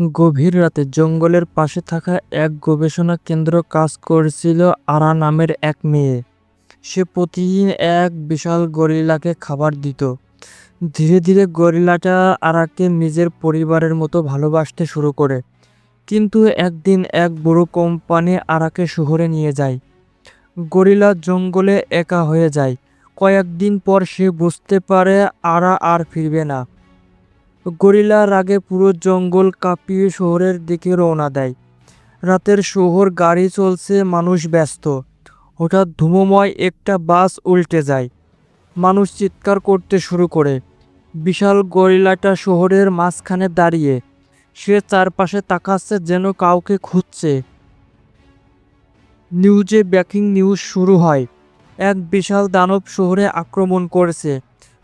গভীর রাতে জঙ্গলের পাশে থাকা এক গবেষণা কেন্দ্র কাজ করছিল আরা নামের এক মেয়ে। সে প্রতিদিন এক বিশাল গরিলাকে খাবার দিত। ধীরে ধীরে গরিলাটা আরাকে নিজের পরিবারের মতো ভালোবাসতে শুরু করে। কিন্তু একদিন এক বড় কোম্পানি আরাকে শহরে নিয়ে যায়। গরিলা জঙ্গলে একা হয়ে যায়। কয়েকদিন পর সে বুঝতে পারে আরা আর ফিরবে না। গরিলা রাগে পুরো জঙ্গল কাঁপিয়ে শহরের দিকে রওনা দেয়। রাতের শহর, গাড়ি চলছে, মানুষ ব্যস্ত। হঠাৎ ধুমোময় একটা বাস উল্টে যায়। মানুষ চিৎকার করতে শুরু করে। বিশাল গরিলাটা শহরের মাঝখানে দাঁড়িয়ে। সে চারপাশে তাকাচ্ছে, যেন কাউকে খুঁজছে। নিউজে ব্রেকিং নিউজ শুরু হয়। এক বিশাল দানব শহরে আক্রমণ করেছে।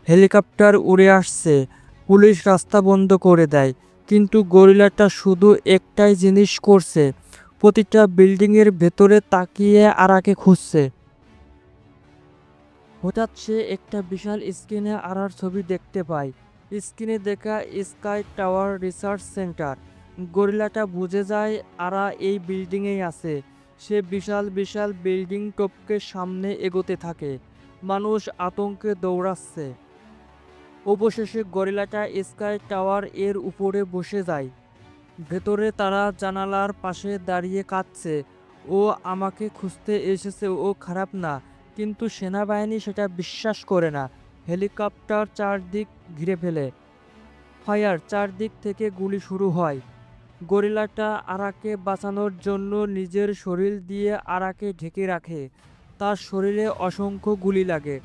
হেলিকপ্টার উড়ে আসছে। পুলিশ রাস্তা বন্ধ করে দেয়। কিন্তু গরিলাটা শুধু একটাই জিনিস করছে, প্রতিটা বিল্ডিংয়ের ভেতরে তাকিয়ে আরাকে খুঁজছে। হঠাৎ সে একটা বিশাল স্ক্রিনে আরার ছবি দেখতে পায়। স্ক্রিনে দেখা স্কাই টাওয়ার রিসার্চ সেন্টার। গরিলাটা বুঝে যায় আরা এই বিল্ডিংয়েই আছে। সে বিশাল বিশাল বিল্ডিং টপকে সামনে এগোতে থাকে। মানুষ আতঙ্কে দৌড়াচ্ছে। অবশেষে গরিলাটা স্কাই টাওয়ার এর উপরে বসে যায়। ভেতরে তারা জানালার পাশে দাঁড়িয়ে কাঁদছে। ও আমাকে খুঁজতে এসেছে, ও খারাপ না। কিন্তু সেনাবাহিনী সেটা বিশ্বাস করে না। হেলিকপ্টার চারদিক ঘিরে ফেলে। ফায়ার, চারদিক থেকে গুলি শুরু হয়। গরিলাটা আরাকে বাঁচানোর জন্য নিজের শরীর দিয়ে আরাকে ঢেকে রাখে। তার শরীরে অসংখ্য গুলি লাগে।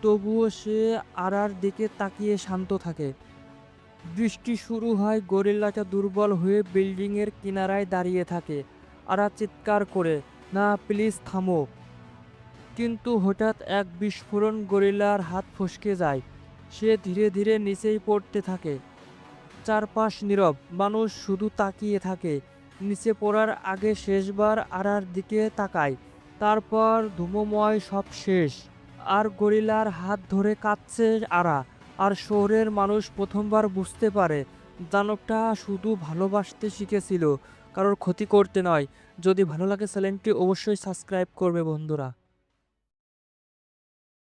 তবুও সে আরার দিকে তাকিয়ে শান্ত থাকে। বৃষ্টি শুরু হয়। গরিলাটা দুর্বল হয়ে বিল্ডিংয়ের কিনারায় দাঁড়িয়ে থাকে। আরা চিৎকার করে, না, প্লিজ থামো। কিন্তু হঠাৎ এক বিস্ফোরণ, গরিলার হাত ফসকে যায়। সে ধীরে ধীরে নিচেই পড়তে থাকে। চারপাশ নীরব, মানুষ শুধু তাকিয়ে থাকে। নিচে পড়ার আগে শেষবার আরার দিকে তাকায়। তারপর ধুমোময় সব শেষ। আর গরিলার হাত ধরে কাঁদছে আরা। আর শহরের মানুষ প্রথমবার বুঝতে পারে দানবটা শুধু ভালোবাসতে শিখেছিল, কারোর ক্ষতি করতে নয়। যদি ভালো লাগে চ্যানেলটি অবশ্যই সাবস্ক্রাইব করবে বন্ধুরা।